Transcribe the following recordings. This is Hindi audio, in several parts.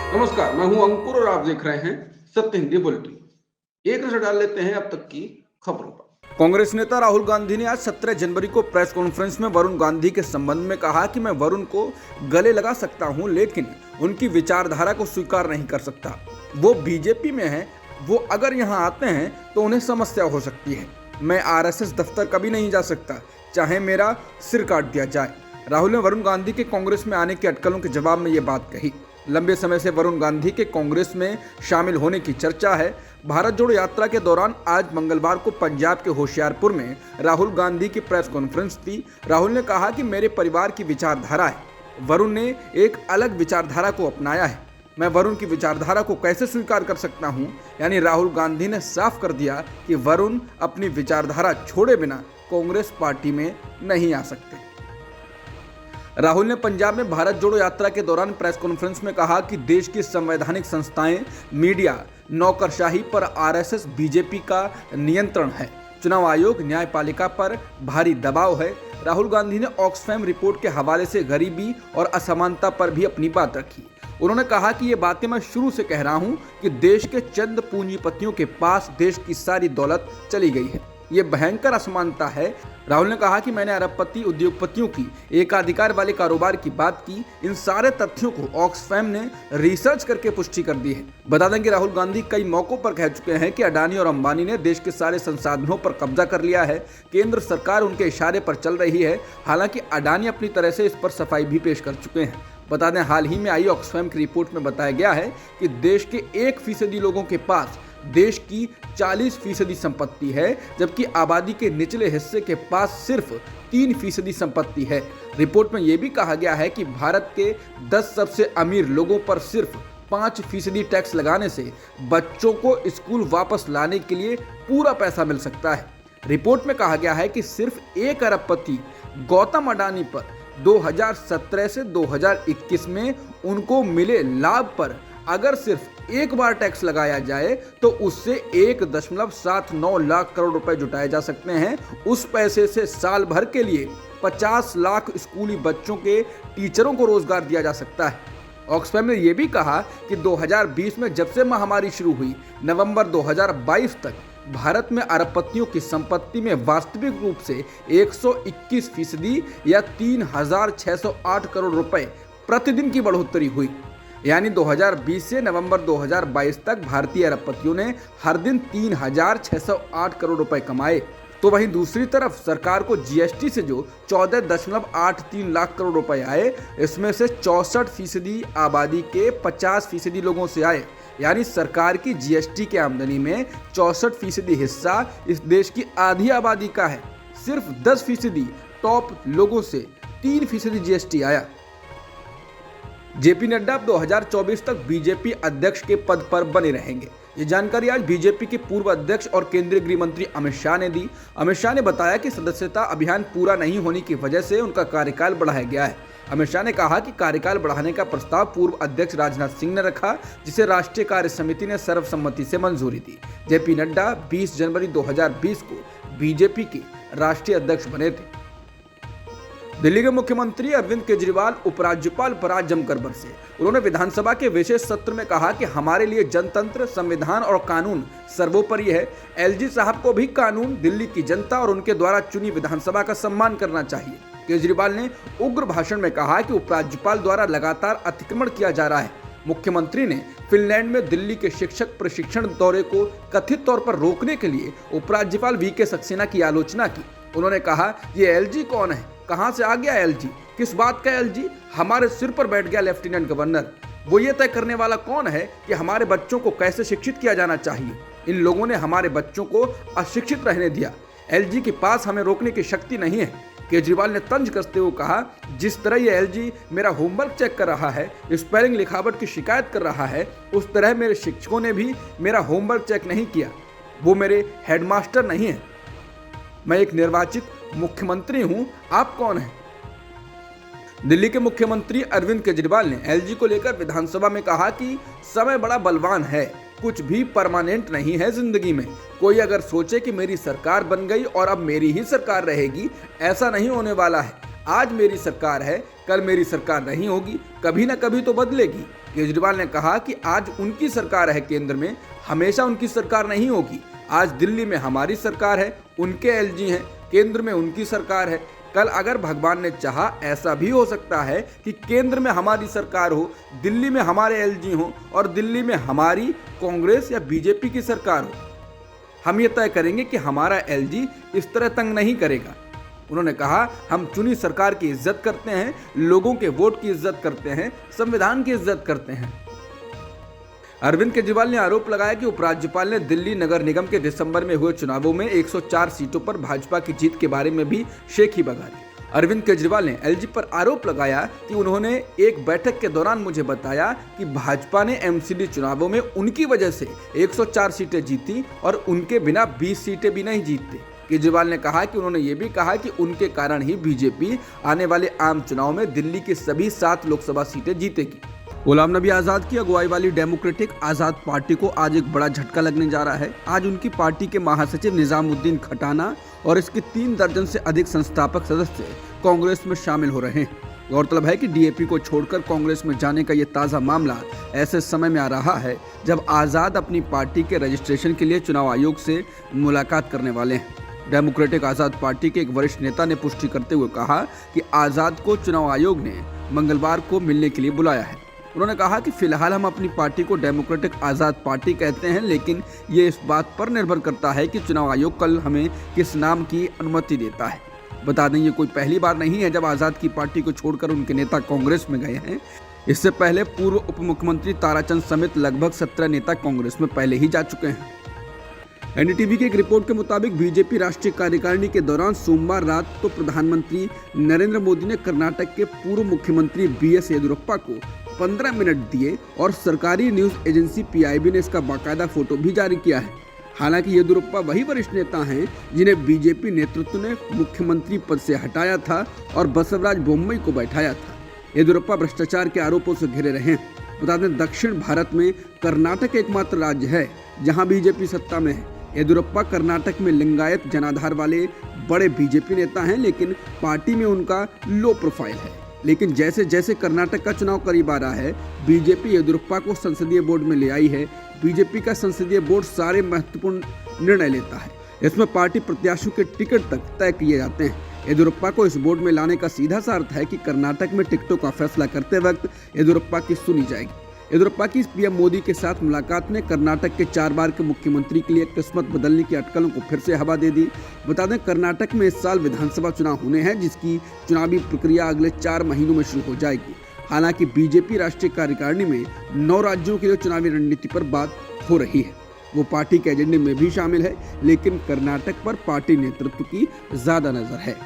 नमस्कार, मैं हूं अंकुर और आप देख रहे हैं सत्य हिंदी बुलेटिन। एक नजर डाल लेते हैं अब तक की खबरों पर। कांग्रेस नेता राहुल गांधी ने आज 17 जनवरी को प्रेस कॉन्फ्रेंस में वरुण गांधी के संबंध में कहा कि मैं वरुण को गले लगा सकता हूं, लेकिन उनकी विचारधारा को स्वीकार नहीं कर सकता। वो बीजेपी में है, वो अगर यहाँ आते हैं तो उन्हें समस्या हो सकती है। मैं आरएसएस दफ्तर कभी नहीं जा सकता, चाहे मेरा सिर काट दिया जाए। राहुल ने वरुण गांधी के कांग्रेस में आने की अटकलों के जवाब में ये बात कही। लंबे समय से वरुण गांधी के कांग्रेस में शामिल होने की चर्चा है। भारत जोड़ो यात्रा के दौरान आज मंगलवार को पंजाब के होशियारपुर में राहुल गांधी की प्रेस कॉन्फ्रेंस थी। राहुल ने कहा कि मेरे परिवार की विचारधारा है। वरुण ने एक अलग विचारधारा को अपनाया है। मैं वरुण की विचारधारा को कैसे स्वीकार कर सकता हूं? यानी राहुल गांधी ने साफ कर दिया कि वरुण अपनी विचारधारा छोड़े बिना कांग्रेस पार्टी में नहीं आ सकते। राहुल ने पंजाब में भारत जोड़ो यात्रा के दौरान प्रेस कॉन्फ्रेंस में कहा कि देश की संवैधानिक संस्थाएं, मीडिया, नौकरशाही पर आरएसएस बीजेपी का नियंत्रण है। चुनाव आयोग, न्यायपालिका पर भारी दबाव है। राहुल गांधी ने ऑक्सफैम रिपोर्ट के हवाले से गरीबी और असमानता पर भी अपनी बात रखी। उन्होंने कहा कि ये बातें मैं शुरू से कह रहा हूं कि देश के चंद पूंजीपतियों के पास देश की सारी दौलत चली गई है। ये भयंकर असमानता है। राहुल ने कहा कि मैंने अरबपति उद्योगपतियों की एकाधिकार वाले कारोबार की बात की। इन सारे तथ्यों को ऑक्सफैम ने रिसर्च करके पुष्टि कर दी है। बता दें कि राहुल गांधी कई मौकों पर कह चुके हैं कि अडानी और अंबानी ने देश के सारे संसाधनों पर कब्जा कर लिया है। केंद्र सरकार उनके इशारे पर चल रही है। हालांकि अडानी अपनी तरह से इस पर सफाई भी पेश कर चुके हैं। बता दें, हाल ही में आई ऑक्सफैम की रिपोर्ट में बताया गया है कि देश के 1% लोगों के पास देश की 40% संपत्ति है, जबकि आबादी के निचले हिस्से के पास सिर्फ 3% संपत्ति है। रिपोर्ट में यह भी कहा गया है कि भारत के 10 सबसे अमीर लोगों पर सिर्फ 5% टैक्स लगाने से बच्चों को स्कूल वापस लाने के लिए पूरा पैसा मिल सकता है। रिपोर्ट में कहा गया है कि सिर्फ 1 अरबपति गौतम अडानी पर 2017 से 2021 में उनको मिले लाभ पर अगर सिर्फ एक बार टैक्स लगाया जाए तो उससे 1.79 लाख करोड़ रुपए जुटाए जा सकते हैं। उस पैसे से साल भर के लिए 50 लाख स्कूली बच्चों के टीचरों को रोजगार दिया जा सकता है। ऑक्सफैम ने यह भी कहा कि 2020 में जब से महामारी शुरू हुई, नवंबर 2022 तक भारत में अरबपतियों की संपत्ति में वास्तविक रूप से 121% या 3,608 करोड़ रुपए प्रतिदिन की बढ़ोतरी हुई। यानी 2020 से नवंबर 2022 तक भारतीय अरबपतियों ने हर दिन 3,608 करोड़ रुपए कमाए। तो वहीं दूसरी तरफ सरकार को जीएसटी से जो 14.83 लाख करोड़ रुपए आए, इसमें से 64% आबादी के 50% लोगों से आए। यानी सरकार की जीएसटी के आमदनी में 64% हिस्सा इस देश की आधी आबादी का है। सिर्फ 10% टॉप लोगों से 3% जीएसटी आया। जेपी नड्डा अब 2024 तक बीजेपी अध्यक्ष के पद पर बने रहेंगे। ये जानकारी आज बीजेपी के पूर्व अध्यक्ष और केंद्रीय गृह मंत्री अमित शाह ने दी। अमित शाह ने बताया कि सदस्यता अभियान पूरा नहीं होने की वजह से उनका कार्यकाल बढ़ाया गया है। अमित शाह ने कहा कि कार्यकाल बढ़ाने का प्रस्ताव पूर्व अध्यक्ष राजनाथ सिंह ने रखा, जिसे राष्ट्रीय कार्य समिति ने सर्वसम्मति से मंजूरी दी। जेपी नड्डा 20 जनवरी 2020 को बीजेपी के राष्ट्रीय अध्यक्ष बने थे। दिल्ली के मुख्यमंत्री अरविंद केजरीवाल उपराज्यपाल पर आज जमकर बरसे। उन्होंने विधानसभा के विशेष सत्र में कहा कि हमारे लिए जनतंत्र, संविधान और कानून सर्वोपरि है। एलजी साहब को भी कानून, दिल्ली की जनता और उनके द्वारा चुनी विधानसभा का सम्मान करना चाहिए। केजरीवाल ने उग्र भाषण में कहा कि उपराज्यपाल द्वारा लगातार अतिक्रमण किया जा रहा है। मुख्यमंत्री ने फिनलैंड में दिल्ली के शिक्षक प्रशिक्षण दौरे को कथित तौर पर रोकने के लिए उपराज्यपाल वीके सक्सेना की आलोचना की। उन्होंने कहा, ये एलजी कौन है? कहां से आ गया एलजी? किस बात का एलजी? हमारे सिर पर बैठ गया लेफ्टिनेंट गवर्नर। वो ये तय करने वाला कौन है कि हमारे बच्चों को कैसे शिक्षित किया जाना चाहिए? इन लोगों ने हमारे बच्चों को अशिक्षित रहने दिया। एलजी के पास हमें रोकने की शक्ति नहीं है। केजरीवाल ने तंज कसते हुए कहा, जिस तरह ये एलजी मेरा होमवर्क चेक कर रहा है, स्पेलिंग लिखावट की शिकायत कर रहा है, उस तरह मेरे शिक्षकों ने भी मेरा होमवर्क चेक नहीं किया। वो मेरे हेडमास्टर नहीं है। मैं एक निर्वाचित मुख्यमंत्री हूं। आप कौन हैं? दिल्ली के मुख्यमंत्री अरविंद केजरीवाल ने एलजी को लेकर विधानसभा में कहा कि समय बड़ा बलवान है, कुछ भी परमानेंट नहीं है जिंदगी में। कोई अगर सोचे कि मेरी सरकार बन गई और अब मेरी ही सरकार रहेगी, ऐसा नहीं होने वाला है। आज मेरी सरकार है, कल मेरी सरकार नहीं होगी, कभी ना कभी तो बदलेगी। केजरीवाल ने कहा कि आज उनकी सरकार है केंद्र में, हमेशा उनकी सरकार नहीं होगी। आज दिल्ली में हमारी सरकार है, उनके एलजी हैं, केंद्र में उनकी सरकार है। कल अगर भगवान ने चाहा ऐसा भी हो सकता है कि केंद्र में हमारी सरकार हो, दिल्ली में हमारे एलजी हो और दिल्ली में हमारी कांग्रेस या बीजेपी की सरकार हो। हम ये तय करेंगे कि हमारा एलजी इस तरह तंग नहीं करेगा। उन्होंने कहा, हम चुनी सरकार की इज्जत करते हैं, लोगों के वोट की इज्जत करते हैं, संविधान की इज्जत करते हैं। अरविंद केजरीवाल ने आरोप लगाया कि उपराज्यपाल ने दिल्ली नगर निगम के दिसंबर में हुए चुनावों में 104 सीटों पर भाजपा की जीत के बारे में भी शेखी बगा दी। अरविंद केजरीवाल ने एलजी पर आरोप लगाया कि उन्होंने एक बैठक के दौरान मुझे बताया कि भाजपा ने एमसीडी चुनावों में उनकी वजह से 104 सीटें जीती और उनके बिना 20 सीटें भी नहीं जीतती। केजरीवाल ने कहा कि उन्होंने ये भी कहा कि उनके कारण ही बीजेपी आने वाले आम चुनाव में दिल्ली की सभी 7 लोकसभा सीटें जीतेगी। गुलाम नबी आजाद की अगुवाई वाली डेमोक्रेटिक आजाद पार्टी को आज एक बड़ा झटका लगने जा रहा है। आज उनकी पार्टी के महासचिव निजामुद्दीन खटाना और इसके 3 दर्जन से अधिक संस्थापक सदस्य कांग्रेस में शामिल हो रहे हैं। गौरतलब है कि डीएपी को छोड़कर कांग्रेस में जाने का ये ताज़ा मामला ऐसे समय में आ रहा है जब आजाद अपनी पार्टी के रजिस्ट्रेशन के लिए चुनाव आयोग से मुलाकात करने वाले हैं। डेमोक्रेटिक आजाद पार्टी के एक वरिष्ठ नेता ने पुष्टि करते हुए कहा कि आजाद को चुनाव आयोग ने मंगलवार को मिलने के लिए बुलाया है। उन्होंने कहा कि फिलहाल हम अपनी पार्टी को डेमोक्रेटिक आजाद पार्टी कहते हैं, लेकिन ये इस बात पर निर्भर करता है कि चुनाव आयोग कल हमें किस नाम की अनुमति देता है। बता दें, ये कोई पहली बार नहीं है जब आजाद की पार्टी को छोड़कर उनके नेता कांग्रेस में गए हैं। इससे पहले पूर्व उप मुख्यमंत्री ताराचंद समेत लगभग 17 नेता कांग्रेस में पहले ही जा चुके हैं। एनडीटीवी की एक रिपोर्ट के मुताबिक बीजेपी राष्ट्रीय कार्यकारिणी के दौरान सोमवार रात तो प्रधानमंत्री नरेंद्र मोदी ने कर्नाटक के पूर्व मुख्यमंत्री बीएस येदियुरप्पा को 15 मिनट दिए और सरकारी न्यूज एजेंसी पीआईबी ने इसका बाकायदा फोटो भी जारी किया है। हालांकि येदियुरप्पा वही वरिष्ठ नेता हैं जिन्हें बीजेपी नेतृत्व ने मुख्यमंत्री पद से हटाया था और बसवराज बोम्मई को बैठाया था। येदियुरप्पा भ्रष्टाचार के आरोपों से घिरे रहे हैं। बता दें, दक्षिण भारत में कर्नाटक एकमात्र राज्य है जहां बीजेपी सत्ता में है। येदियुरप्पा कर्नाटक में लिंगायत जनाधार वाले बड़े बीजेपी नेता हैं, लेकिन पार्टी में उनका लो प्रोफाइल है। लेकिन जैसे जैसे कर्नाटक का चुनाव करीब आ रहा है, बीजेपी येदियुरप्पा को संसदीय बोर्ड में ले आई है। बीजेपी का संसदीय बोर्ड सारे महत्वपूर्ण निर्णय लेता है। इसमें पार्टी प्रत्याशियों के टिकट तक तय किए जाते हैं। येदियुरप्पा को इस बोर्ड में लाने का सीधा सा अर्थ है कि कर्नाटक में टिकटों का फैसला करते वक्त येदियुरप्पा की सुनी जाएगी। येदियुरप्पा की पीएम मोदी के साथ मुलाकात ने कर्नाटक के 4 बार के मुख्यमंत्री के लिए किस्मत बदलने की अटकलों को फिर से हवा दे दी। बता दें, कर्नाटक में इस साल विधानसभा चुनाव होने हैं, जिसकी चुनावी प्रक्रिया अगले 4 महीनों में शुरू हो जाएगी। हालांकि बीजेपी राष्ट्रीय कार्यकारिणी में 9 राज्यों के लिए चुनावी रणनीति पर बात हो रही है। वो पार्टी के एजेंडे में भी शामिल है, लेकिन कर्नाटक पर पार्टी नेतृत्व की ज्यादा नजर है।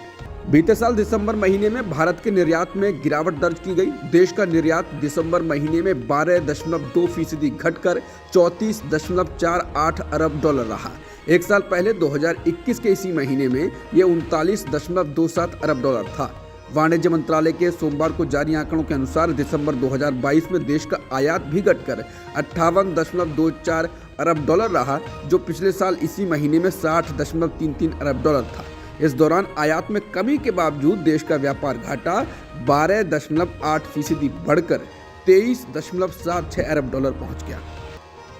बीते साल दिसंबर महीने में भारत के निर्यात में गिरावट दर्ज की गई। देश का निर्यात दिसंबर महीने में 12.2% घटकर 34.48 अरब डॉलर रहा। एक साल पहले 2021 के इसी महीने में ये 39.27 अरब डॉलर था। वाणिज्य मंत्रालय के सोमवार को जारी आंकड़ों के अनुसार दिसंबर 2022 में देश का आयात भी घटकर 58.24 अरब डॉलर रहा, जो पिछले साल इसी महीने में 60.33 अरब डॉलर था। इस दौरान आयात में कमी के बावजूद देश का व्यापार घाटा 12.8% बढ़कर 23.76 अरब डॉलर पहुंच गया।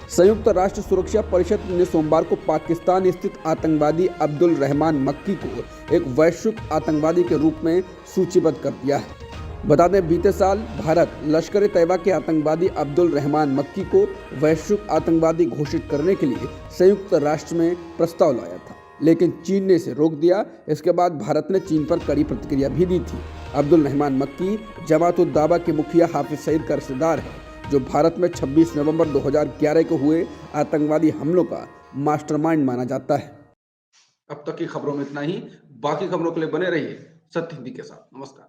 संयुक्त राष्ट्र सुरक्षा परिषद ने सोमवार को पाकिस्तान स्थित आतंकवादी अब्दुल रहमान मक्की को एक वैश्विक आतंकवादी के रूप में सूचीबद्ध कर दिया है। बता दें, बीते साल भारत लश्कर ए तैयबा के आतंकवादी अब्दुल रहमान मक्की को वैश्विक आतंकवादी घोषित करने के लिए संयुक्त राष्ट्र में प्रस्ताव लाया था, लेकिन चीन ने इसे रोक दिया। इसके बाद भारत ने चीन पर कड़ी प्रतिक्रिया भी दी थी। अब्दुल रहमान मक्की जमात-उद-दावा के मुखिया हाफिज सईद का रिश्तेदार है, जो भारत में 26 नवंबर 2011 को हुए आतंकवादी हमलों का मास्टरमाइंड माना जाता है। अब तक की खबरों में इतना ही। बाकी खबरों के लिए बने रहिए सत्य हिंदी के साथ। नमस्कार।